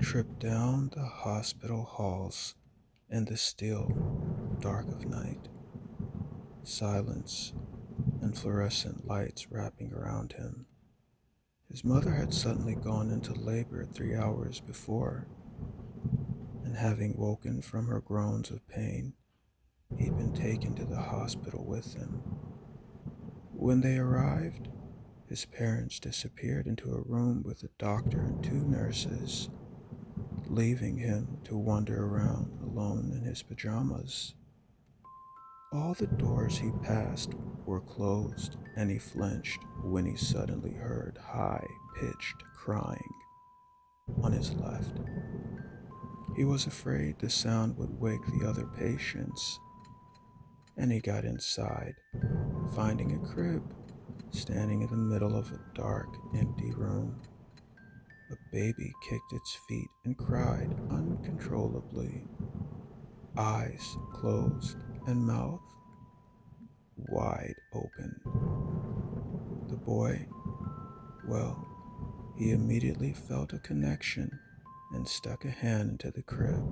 trip down the hospital halls in the still dark of night, silence and fluorescent lights wrapping around him. His mother had suddenly gone into labor 3 hours before, and having woken from her groans of pain, he'd been taken to the hospital with him. When they arrived, his parents disappeared into a room with a doctor and two nurses, leaving him to wander around alone in his pajamas. All the doors he passed were closed, and he flinched when he suddenly heard high-pitched crying on his left. He was afraid the sound would wake the other patients, and he got inside, finding a crib standing in the middle of a dark, empty room. A baby kicked its feet and cried uncontrollably, eyes closed and mouth wide open. The boy, well, he immediately felt a connection and stuck a hand into the crib.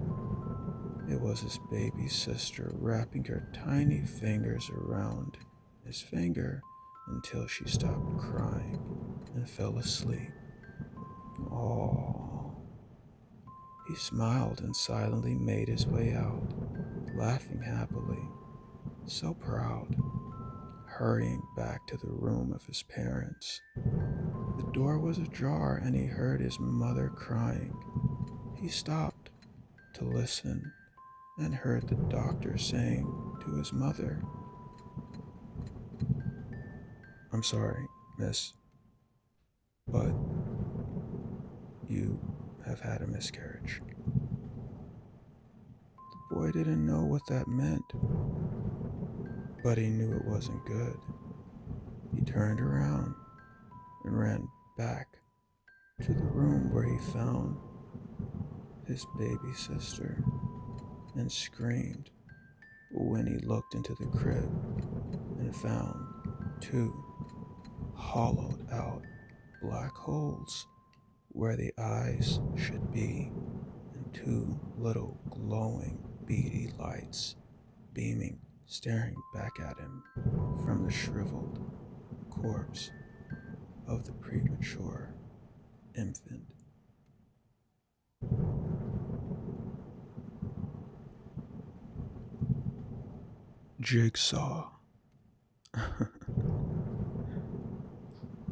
It was his baby sister wrapping her tiny fingers around his finger until she stopped crying and fell asleep. Aww. He smiled and silently made his way out, laughing happily, so proud, hurrying back to the room of his parents. The door was ajar and he heard his mother crying. He stopped to listen and heard the doctor saying to his mother, "I'm sorry, miss, but you have had a miscarriage." The boy didn't know what that meant, but he knew it wasn't good. He turned around and ran back to the room where he found his baby sister and screamed when he looked into the crib and found two hollowed out black holes where the eyes should be, and two little glowing beady lights beaming, staring back at him from the shriveled corpse of the premature infant. Jigsaw.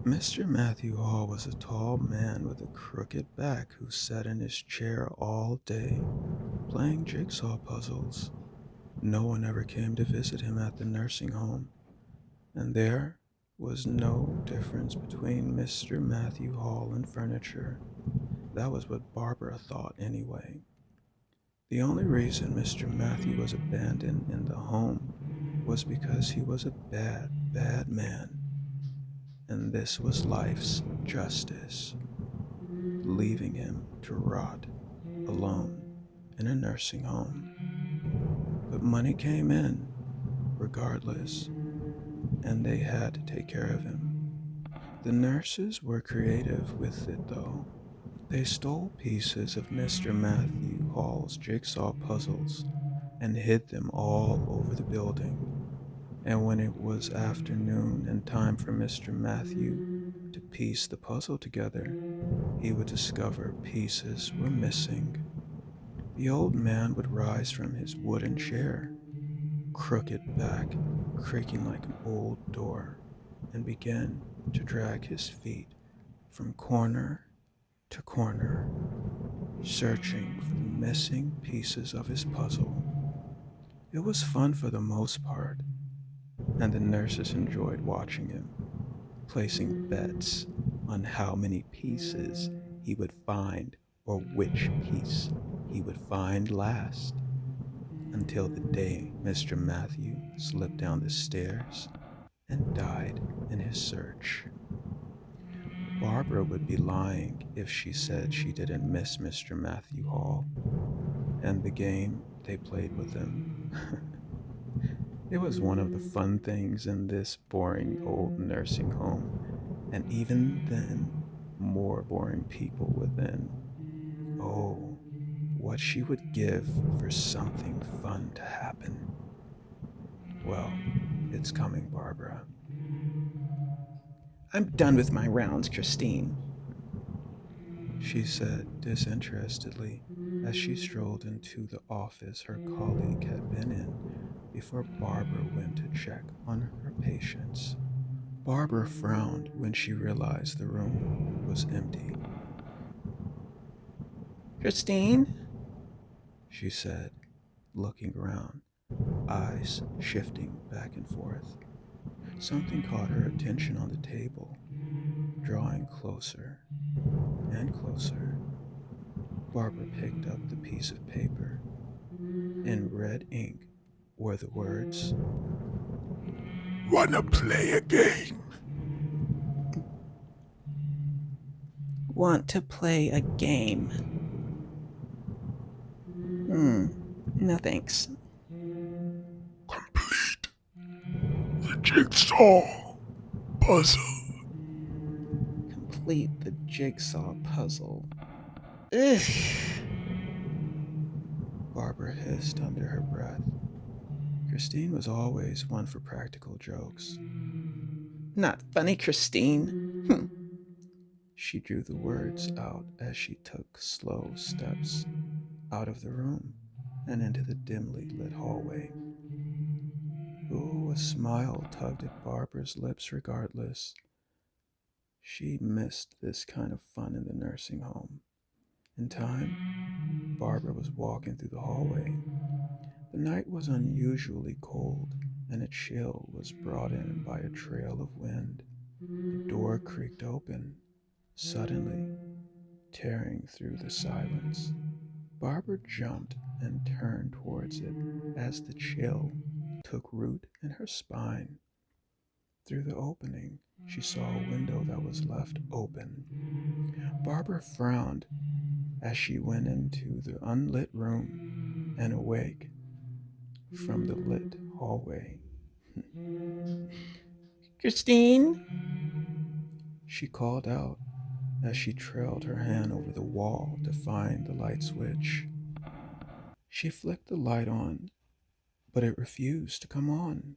Mr. Matthew Hall was a tall man with a crooked back who sat in his chair all day, playing jigsaw puzzles. No one ever came to visit him at the nursing home, and there was no difference between Mr. Matthew Hall and furniture. That was what Barbara thought anyway. The only reason Mr. Matthew was abandoned in the home was because he was a bad, bad man, and this was life's justice, leaving him to rot alone in a nursing home. But money came in regardless, and they had to take care of him. The nurses were creative with it though. They stole pieces of Mr. Matthew Hall's jigsaw puzzles and hid them all over the building. And when it was afternoon and time for Mr. Matthew to piece the puzzle together, he would discover pieces were missing. The old man would rise from his wooden chair, crooked back creaking like an old door, and begin to drag his feet from corner to corner, searching for the missing pieces of his puzzle. It was fun for the most part, and the nurses enjoyed watching him, placing bets on how many pieces he would find or which piece he would find last, until the day Mr. Matthew slipped down the stairs and died in his search. Barbara would be lying if she said she didn't miss Mr. Matthew Hall and the game they played with him. It was one of the fun things in this boring old nursing home, and even then, more boring people within. Oh, what she would give for something fun to happen. Well, it's coming, Barbara. I'm done with my rounds, Christine. She said disinterestedly as she strolled into the office her colleague had been in before Barbara went to check on her patients. Barbara frowned when she realized the room was empty. Christine? She said, looking around, eyes shifting back and forth. Something caught her attention on the table, drawing closer and closer. Barbara picked up the piece of paper. In red ink were the words, "Wanna play a game?" Want to play a game? Hmm, no thanks. Complete the jigsaw puzzle. Complete the jigsaw puzzle. Ugh. Barbara hissed under her breath. Christine was always one for practical jokes. Not funny, Christine. Hm. She drew the words out as she took slow steps out of the room and into the dimly lit hallway. Ooh, a smile tugged at Barbara's lips regardless. She missed this kind of fun in the nursing home. In time, Barbara was walking through the hallway. The night was unusually cold, and a chill was brought in by a trail of wind. A door creaked open, suddenly, tearing through the silence. Barbara jumped and turned towards it as the chill took root in her spine. Through the opening, she saw a window that was left open. Barbara frowned as she went into the unlit room and awake from the lit hallway. Christine? She called out as she trailed her hand over the wall to find the light switch. She flicked the light on, but it refused to come on.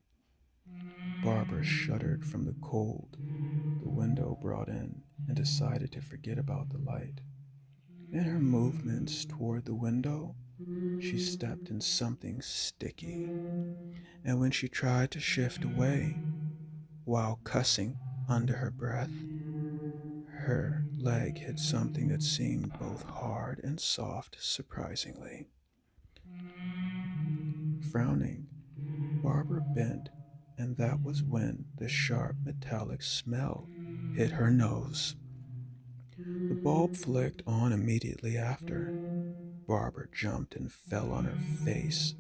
Barbara shuddered from the cold the window brought in and decided to forget about the light. In her movements toward the window, she stepped in something sticky, and when she tried to shift away while cussing under her breath, her leg hit something that seemed both hard and soft, surprisingly. Frowning, Barbara bent, and that was when the sharp metallic smell hit her nose. The bulb flicked on immediately after. Barbara jumped and fell on her face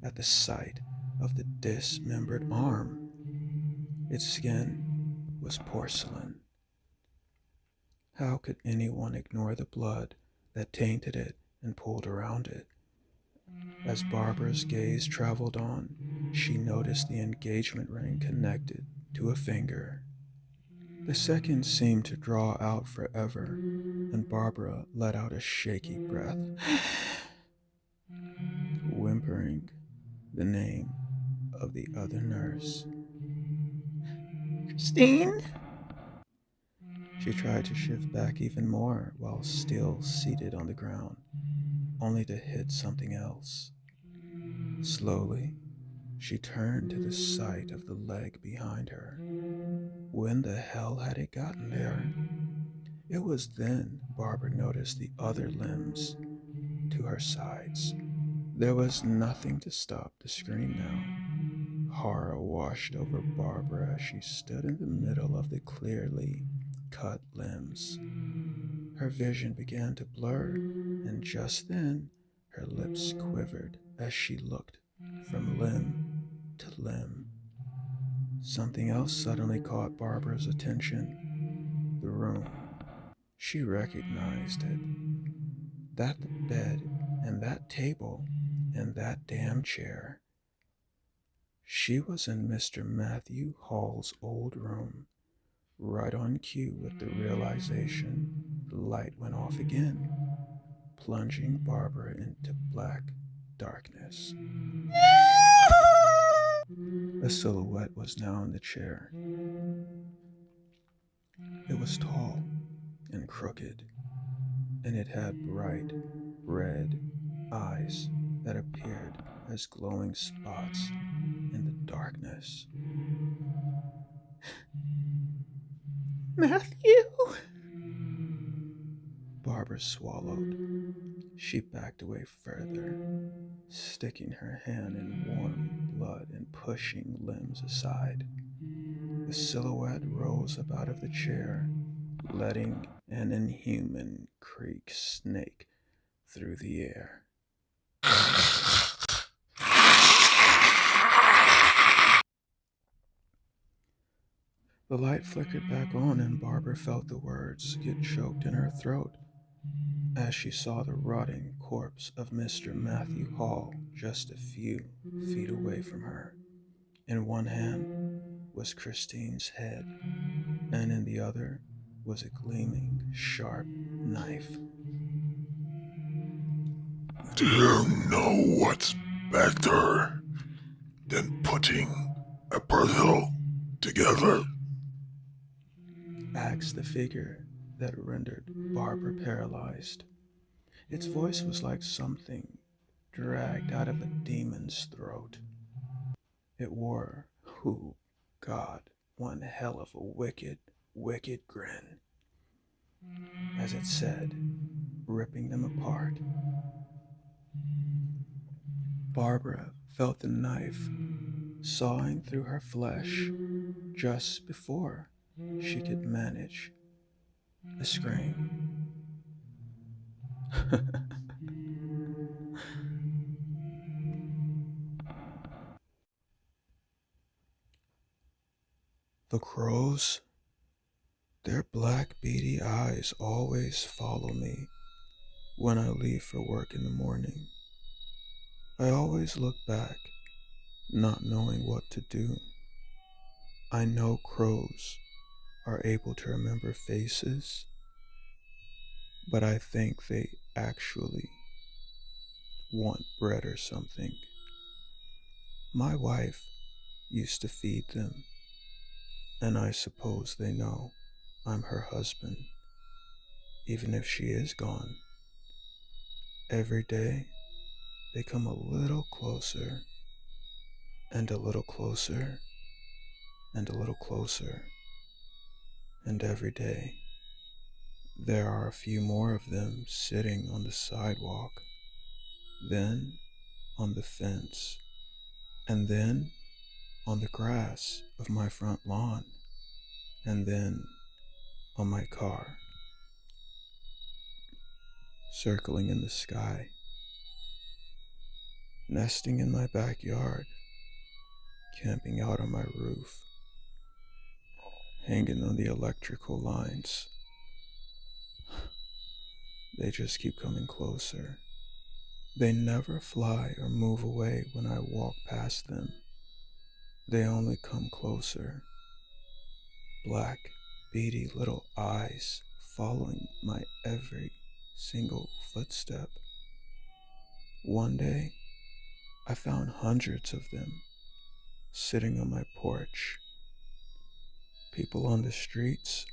at the sight of the dismembered arm. Its skin was porcelain. How could anyone ignore the blood that tainted it and pooled around it? As Barbara's gaze traveled on, she noticed the engagement ring connected to a finger. The seconds seemed to draw out forever, and Barbara let out a shaky breath, whimpering the name of the other nurse. Christine? She tried to shift back even more while still seated on the ground, only to hit something else. Slowly, she turned to the sight of the leg behind her. When the hell had it gotten there? It was then Barbara noticed the other limbs to her sides. There was nothing to stop the scream now. Horror washed over Barbara as she stood in the middle of the clearly cut limbs. Her vision began to blur, and just then her lips quivered as she looked from limb to limb. Something else suddenly caught Barbara's attention. The room. She recognized it. That bed and that table and that damn chair. She was in Mr. Matthew Hall's old room, right on cue with the realization the light went off again. plunging Barbara into black darkness. A silhouette was now in the chair. It was tall and crooked, and it had bright red eyes that appeared as glowing spots in the darkness. Matthew? Barbara swallowed. She backed away further, sticking her hand in warm blood and pushing limbs aside. The silhouette rose up out of the chair, letting an inhuman creak snake through the air. The light flickered back on, and Barbara felt the words get choked in her throat as she saw the rotting corpse of Mr. Matthew Hall just a few feet away from her. In one hand was Christine's head, and in the other was a gleaming, sharp knife. Do you know what's better than putting a puzzle together? Asked the figure that rendered Barbara paralyzed. Its voice was like something dragged out of a demon's throat. It wore, God, one hell of a wicked, wicked grin, as it said, ripping them apart. Barbara felt the knife sawing through her flesh just before she could manage a scream. The crows, their black beady eyes always follow me when I leave for work in the morning. I always look back, not knowing what to do. I know crows are able to remember faces, but I think they actually want bread or something. My wife used to feed them, and I suppose they know I'm her husband, even if she is gone. Every day, they come a little closer, and a little closer, and a little closer, and every day, there are a few more of them sitting on the sidewalk, then on the fence, and then on the grass of my front lawn, and then on my car, circling in the sky, nesting in my backyard, camping out on my roof, hanging on the electrical lines. They just keep coming closer. They never fly or move away when I walk past them. They only come closer. Black, beady little eyes following my every single footstep. One day, I found hundreds of them sitting on my porch. People on the streets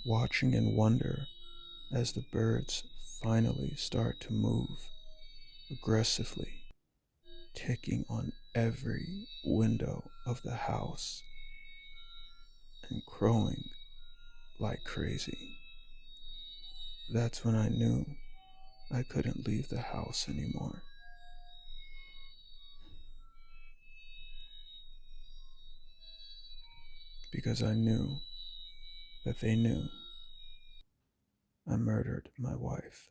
watching in wonder as the birds finally start to move aggressively, ticking on every window of the house and crowing like crazy. That's when I knew I couldn't leave the house anymore. Because I knew that they knew I murdered my wife.